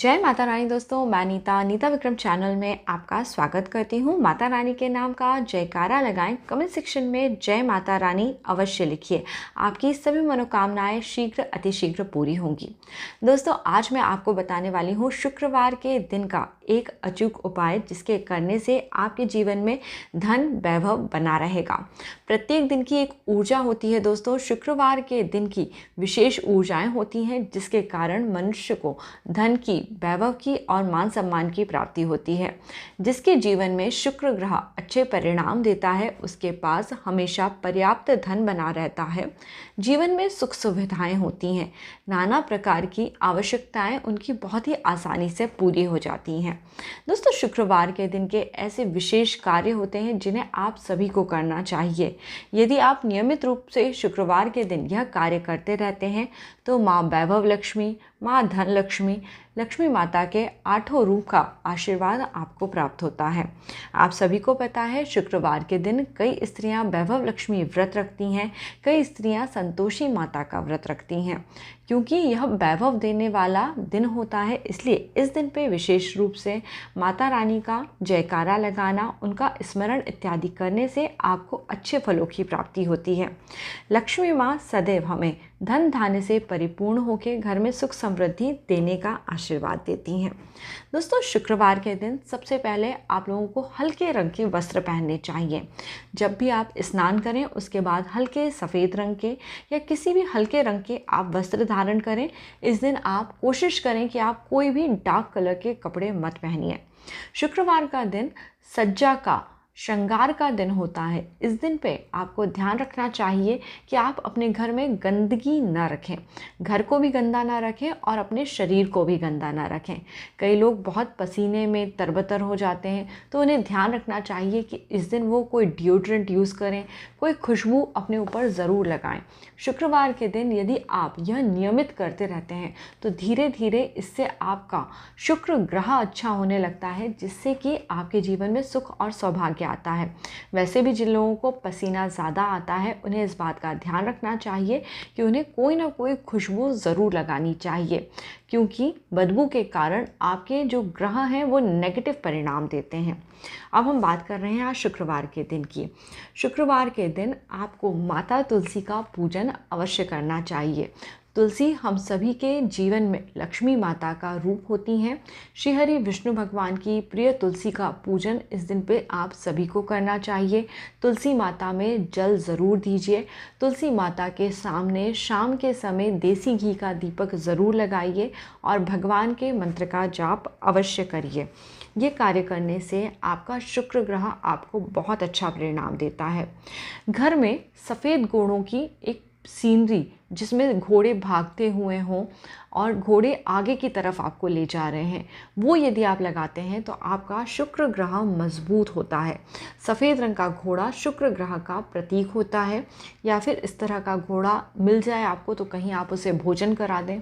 जय माता रानी दोस्तों, मैं नीता विक्रम चैनल में आपका स्वागत करती हूँ। माता रानी के नाम का जयकारा लगाएं। कमेंट सेक्शन में जय माता रानी अवश्य लिखिए। आपकी सभी मनोकामनाएं शीघ्र अतिशीघ्र पूरी होंगी। दोस्तों, आज मैं आपको बताने वाली हूँ शुक्रवार के दिन का एक अचूक उपाय, जिसके करने से आपके जीवन में धन वैभव बना रहेगा। प्रत्येक दिन की एक ऊर्जा होती है दोस्तों। शुक्रवार के दिन की विशेष ऊर्जाएं होती हैं, जिसके कारण मनुष्य को धन की, वैभव की और मान सम्मान की प्राप्ति होती है। जिसके जीवन में शुक्र ग्रह अच्छे परिणाम देता है, उसके पास हमेशा पर्याप्त धन बना रहता है। जीवन में सुख सुविधाएं होती हैं। नाना प्रकार की आवश्यकताएं उनकी बहुत ही आसानी से पूरी हो जाती हैं। दोस्तों, शुक्रवार के दिन के ऐसे विशेष कार्य होते हैं जिन्हें आप सभी को करना चाहिए। यदि आप नियमित रूप से शुक्रवार के दिन यह कार्य करते रहते हैं तो माँ वैभव लक्ष्मी, माँ धन लक्ष्मी, लक्ष्मी माता के 8 रूप का आशीर्वाद आपको प्राप्त होता है। आप सभी को पता है, शुक्रवार के दिन कई स्त्रियां वैभव लक्ष्मी व्रत रखती हैं, कई स्त्रियां संतोषी माता का व्रत रखती हैं। क्योंकि यह वैभव देने वाला दिन होता है, इसलिए इस दिन पे विशेष रूप से माता रानी का जयकारा लगाना, उनका स्मरण इत्यादि करने से आपको अच्छे फलों की प्राप्ति होती है। लक्ष्मी माँ सदैव हमें धन धान्य से परिपूर्ण होकर घर में सुख समृद्धि देने का आशीर्वाद देती हैं। दोस्तों, शुक्रवार के दिन सबसे पहले आप लोगों को हल्के रंग के वस्त्र पहनने चाहिए। जब भी आप स्नान करें, उसके बाद हल्के सफ़ेद रंग के या किसी भी हल्के रंग के आप वस्त्र धारण करें। इस दिन आप कोशिश करें कि आप कोई भी डार्क कलर के कपड़े मत पहनिए। शुक्रवार का दिन सज्जा का, श्रृंगार का दिन होता है। इस दिन पे आपको ध्यान रखना चाहिए कि आप अपने घर में गंदगी न रखें, घर को भी गंदा ना रखें और अपने शरीर को भी गंदा ना रखें। कई लोग बहुत पसीने में तरबतर हो जाते हैं, तो उन्हें ध्यान रखना चाहिए कि इस दिन वो कोई डिओड्रेंट यूज़ करें, कोई खुशबू अपने ऊपर ज़रूर लगाएं। शुक्रवार के दिन यदि आप यह नियमित करते रहते हैं तो धीरे धीरे इससे आपका शुक्र ग्रह अच्छा होने लगता है, जिससे कि आपके जीवन में सुख और सौभाग्य आता है। वैसे भी जिन लोगों को पसीना ज़्यादा आता है, उन्हें इस बात का ध्यान रखना चाहिए कि उन्हें कोई ना कोई खुशबू ज़रूर लगानी चाहिए, क्योंकि बदबू के कारण आपके जो ग्रह हैं वो नेगेटिव परिणाम देते हैं। अब हम बात कर रहे हैं आज शुक्रवार के दिन की। शुक्रवार के दिन आपको माता तुलसी का पूजन अवश्य करना चाहिए। तुलसी हम सभी के जीवन में लक्ष्मी माता का रूप होती हैं। श्री हरि विष्णु भगवान की प्रिय तुलसी का पूजन इस दिन पे आप सभी को करना चाहिए। तुलसी माता में जल ज़रूर दीजिए। तुलसी माता के सामने शाम के समय देसी घी का दीपक ज़रूर लगाइए और भगवान के मंत्र का जाप अवश्य करिए। ये कार्य करने से आपका शुक्र ग्रह आपको बहुत अच्छा परिणाम देता है। घर में सफ़ेद घोड़ों की एक सीनरी, जिसमें घोड़े भागते हुए हों और घोड़े आगे की तरफ आपको ले जा रहे हैं, वो यदि आप लगाते हैं तो आपका शुक्र ग्रह मजबूत होता है। सफ़ेद रंग का घोड़ा शुक्र ग्रह का प्रतीक होता है, या फिर इस तरह का घोड़ा मिल जाए आपको तो कहीं आप उसे भोजन करा दें।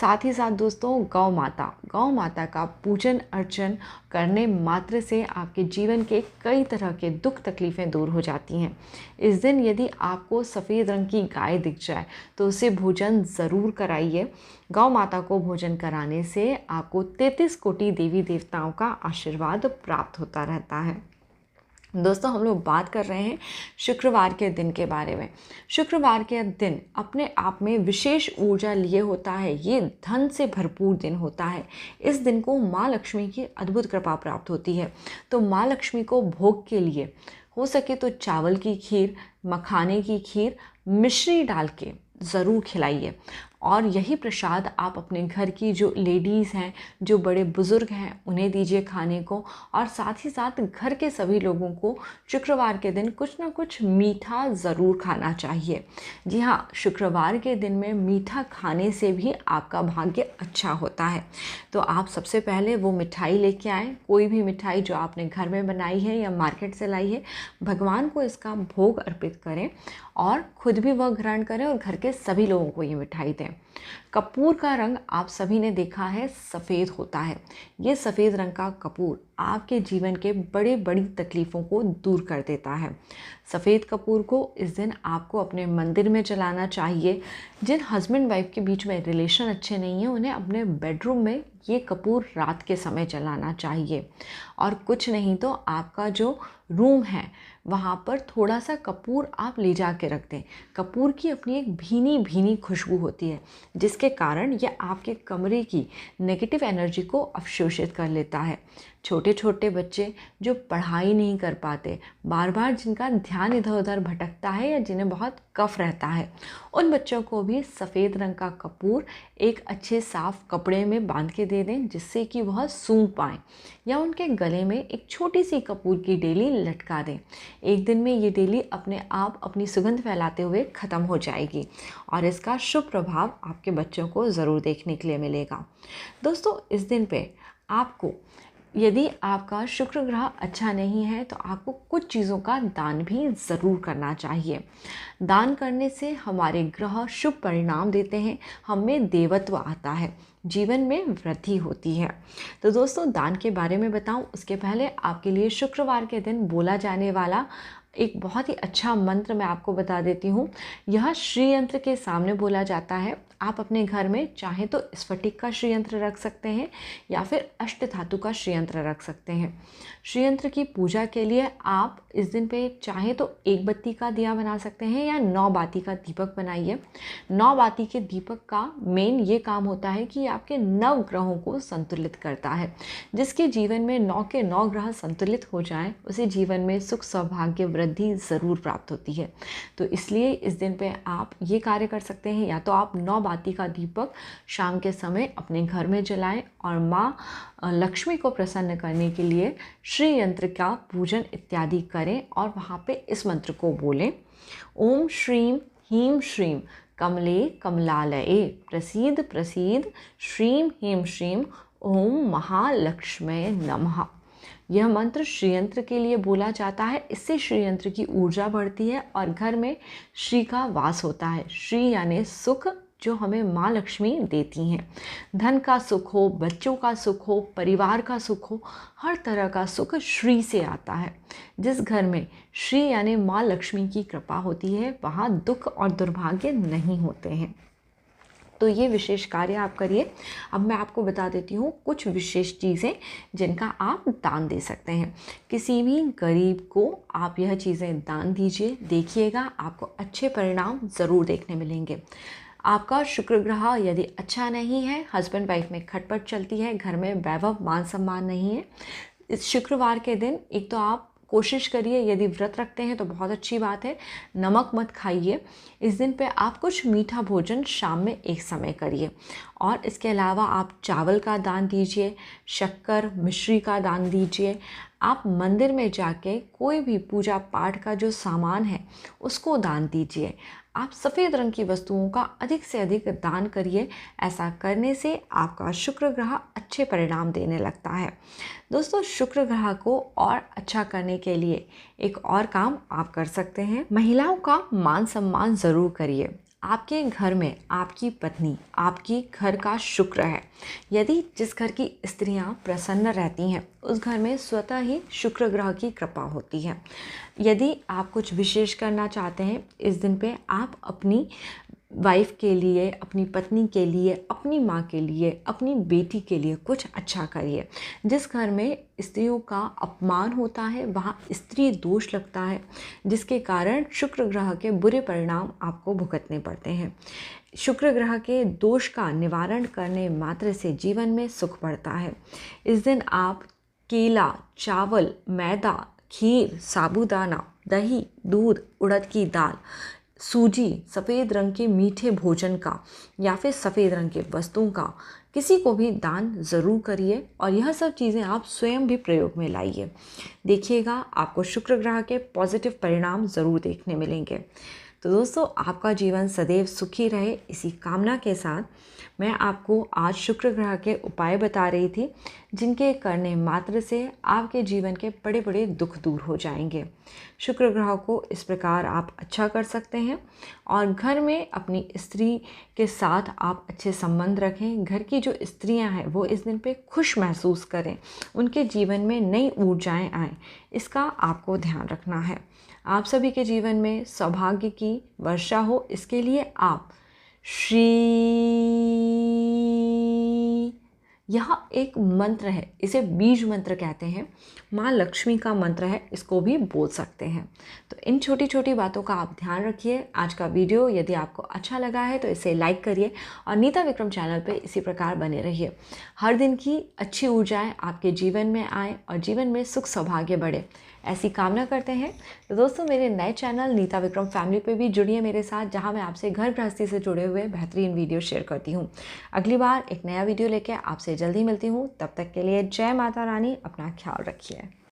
साथ ही साथ दोस्तों, गौ माता का पूजन अर्चन करने मात्र से आपके जीवन के कई तरह के दुख तकलीफ़ें दूर हो जाती हैं। इस दिन यदि आपको सफ़ेद रंग की गाय दिख जाए तो उसे भोजन ज़रूर कराइए। गौ माता को भोजन कराने से आपको 33 कोटि देवी देवताओं का आशीर्वाद प्राप्त होता रहता है। दोस्तों, हम लोग बात कर रहे हैं शुक्रवार के दिन के बारे में। शुक्रवार के दिन अपने आप में विशेष ऊर्जा लिए होता है। ये धन से भरपूर दिन होता है। इस दिन को माँ लक्ष्मी की अद्भुत कृपा प्राप्त होती है। तो माँ लक्ष्मी को भोग के लिए हो सके तो चावल की खीर, मखाने की खीर, मिश्री डाल के ज़रूर खिलाइए। और यही प्रसाद आप अपने घर की जो लेडीज़ हैं, जो बड़े बुज़ुर्ग हैं, उन्हें दीजिए खाने को। और साथ ही साथ घर के सभी लोगों को शुक्रवार के दिन कुछ ना कुछ मीठा ज़रूर खाना चाहिए। जी हाँ, शुक्रवार के दिन में मीठा खाने से भी आपका भाग्य अच्छा होता है। तो आप सबसे पहले वो मिठाई लेके आएँ, कोई भी मिठाई जो आपने घर में बनाई है या मार्केट से लाई है, भगवान को इसका भोग अर्पित करें और खुद भी वह ग्रहण करें और घर के सभी लोगों को ये मिठाई दें। कपूर का रंग आप सभी ने देखा है, सफ़ेद होता है। ये सफ़ेद रंग का कपूर आपके जीवन के बड़ी तकलीफ़ों को दूर कर देता है। सफ़ेद कपूर को इस दिन आपको अपने मंदिर में जलाना चाहिए। जिन हस्बैंड वाइफ के बीच में रिलेशन अच्छे नहीं हैं, उन्हें अपने बेडरूम में ये कपूर रात के समय जलाना चाहिए। और कुछ नहीं तो आपका जो रूम है वहाँ पर थोड़ा सा कपूर आप ले जा के रख दें। कपूर की अपनी एक भीनी भीनी खुशबू होती है, जिसके कारण यह आपके कमरे की नेगेटिव एनर्जी को अवशोषित कर लेता है। छोटे छोटे बच्चे जो पढ़ाई नहीं कर पाते, बार बार जिनका ध्यान इधर उधर भटकता है या जिन्हें बहुत कफ रहता है, उन बच्चों को भी सफ़ेद रंग का कपूर एक अच्छे साफ कपड़े में बांध के दे दें, जिससे कि वह सूंघ पाएँ, या उनके गले में एक छोटी सी कपूर की डेली लटका दें। एक दिन में ये डेली अपने आप अपनी सुगंध फैलाते हुए ख़त्म हो जाएगी और इसका शुभ प्रभाव आपके बच्चों को ज़रूर देखने के लिए मिलेगा। दोस्तों, इस दिन पे आपको, यदि आपका शुक्र ग्रह अच्छा नहीं है तो आपको कुछ चीज़ों का दान भी ज़रूर करना चाहिए। दान करने से हमारे ग्रह शुभ परिणाम देते हैं, हमें देवत्व आता है, जीवन में वृद्धि होती है। तो दोस्तों, दान के बारे में बताऊं उसके पहले आपके लिए शुक्रवार के दिन बोला जाने वाला एक बहुत ही अच्छा मंत्र मैं आपको बता देती हूँ। यह श्री यंत्र के सामने बोला जाता है। आप अपने घर में चाहे तो स्फटिक का श्री यंत्र रख सकते हैं या फिर अष्ट धातु का श्री यंत्र रख सकते हैं। श्री यंत्र की पूजा के लिए आप इस दिन पे चाहे तो 1 बत्ती का दिया बना सकते हैं या 9 बाती का दीपक बनाइए। 9 बाती के दीपक का मेन ये काम होता है कि आपके 9 ग्रहों को संतुलित करता है। जिसके जीवन में 9 के 9 ग्रह संतुलित हो जाएं, उसे जीवन में सुख सौभाग्य वृद्धि ज़रूर प्राप्त होती है। तो इसलिए इस दिन पे आप ये कार्य कर सकते हैं, या तो आप 9 बाती का दीपक शाम के समय अपने घर में जलाएं और माँ लक्ष्मी को प्रसन्न करने के लिए श्री यंत्र का पूजन इत्यादि करें और वहाँ पे इस मंत्र को बोलें। ओम श्रीम ह्रीं श्रीं कमले कमलालये प्रसीद प्रसीद श्रीं ह्रीं श्रीं ओम महालक्ष्मी नमः। यह मंत्र श्रीयंत्र के लिए बोला जाता है। इससे श्रीयंत्र की ऊर्जा बढ़ती है और घर में श्री का वास होता है। श्री यानी सुख, जो हमें माँ लक्ष्मी देती हैं। धन का सुख हो, बच्चों का सुख हो, परिवार का सुख हो, हर तरह का सुख श्री से आता है। जिस घर में श्री यानी माँ लक्ष्मी की कृपा होती है, वहाँ दुख और दुर्भाग्य नहीं होते हैं। तो ये विशेष कार्य आप करिए। अब मैं आपको बता देती हूँ कुछ विशेष चीज़ें जिनका आप दान दे सकते हैं। किसी भी गरीब को आप यह चीज़ें दान दीजिए, देखिएगा आपको अच्छे परिणाम ज़रूर देखने मिलेंगे। आपका शुक्र ग्रह यदि अच्छा नहीं है, हस्बैंड वाइफ में खटपट चलती है, घर में वैभव मान सम्मान नहीं है, इस शुक्रवार के दिन एक तो आप कोशिश करिए, यदि व्रत रखते हैं तो बहुत अच्छी बात है, नमक मत खाइए। इस दिन पे आप कुछ मीठा भोजन शाम में एक समय करिए। और इसके अलावा आप चावल का दान दीजिए, शक्कर मिश्री का दान दीजिए। आप मंदिर में जाके कोई भी पूजा पाठ का जो सामान है उसको दान दीजिए। आप सफ़ेद रंग की वस्तुओं का अधिक से अधिक दान करिए। ऐसा करने से आपका शुक्र ग्रह अच्छे परिणाम देने लगता है। दोस्तों, शुक्र ग्रह को और अच्छा करने के लिए एक और काम आप कर सकते हैं। महिलाओं का मान सम्मान ज़रूर करिए। आपके घर में आपकी पत्नी आपकी घर का शुक्र है। यदि जिस घर की स्त्रियां प्रसन्न रहती हैं, उस घर में स्वतः ही शुक्र ग्रह की कृपा होती है। यदि आप कुछ विशेष करना चाहते हैं, इस दिन पे आप अपनी वाइफ के लिए, अपनी पत्नी के लिए, अपनी माँ के लिए, अपनी बेटी के लिए कुछ अच्छा करिए। जिस घर में स्त्रियों का अपमान होता है, वहाँ स्त्री दोष लगता है, जिसके कारण शुक्र ग्रह के बुरे परिणाम आपको भुगतने पड़ते हैं। शुक्र ग्रह के दोष का निवारण करने मात्र से जीवन में सुख बढ़ता है। इस दिन आप केला, चावल, मैदा, खीर, साबूदाना, दही, दूध, उड़द की दाल, सूजी, सफ़ेद रंग के मीठे भोजन का या फिर सफ़ेद रंग के वस्तुओं का किसी को भी दान ज़रूर करिए। और यह सब चीज़ें आप स्वयं भी प्रयोग में लाइए। देखिएगा आपको शुक्र ग्रह के पॉजिटिव परिणाम ज़रूर देखने मिलेंगे। तो दोस्तों, आपका जीवन सदैव सुखी रहे, इसी कामना के साथ मैं आपको आज शुक्र ग्रह के उपाय बता रही थी, जिनके करने मात्र से आपके जीवन के बड़े बड़े दुख दूर हो जाएंगे। शुक्र ग्रह को इस प्रकार आप अच्छा कर सकते हैं और घर में अपनी स्त्री के साथ आप अच्छे संबंध रखें। घर की जो स्त्रियां हैं वो इस दिन पे खुश महसूस करें, उनके जीवन में नई ऊर्जाएं आएँ, इसका आपको ध्यान रखना है। आप सभी के जीवन में सौभाग्य की वर्षा हो, इसके लिए आप श्री यह एक मंत्र है, इसे बीज मंत्र कहते हैं। माँ लक्ष्मी का मंत्र है, इसको भी बोल सकते हैं। तो इन छोटी छोटी बातों का आप ध्यान रखिए। आज का वीडियो यदि आपको अच्छा लगा है तो इसे लाइक करिए और नीता विक्रम चैनल पे इसी प्रकार बने रहिए। हर दिन की अच्छी ऊर्जाएं आपके जीवन में आए और जीवन में सुख सौभाग्य बढ़े, ऐसी कामना करते हैं। तो दोस्तों, मेरे नए चैनल नीता विक्रम फैमिली पे भी जुड़िए मेरे साथ, जहां मैं आपसे घर गृहस्थी से जुड़े हुए बेहतरीन वीडियो शेयर करती हूं। अगली बार एक नया वीडियो लेके आपसे जल्दी मिलती हूं। तब तक के लिए जय माता रानी, अपना ख्याल रखिए।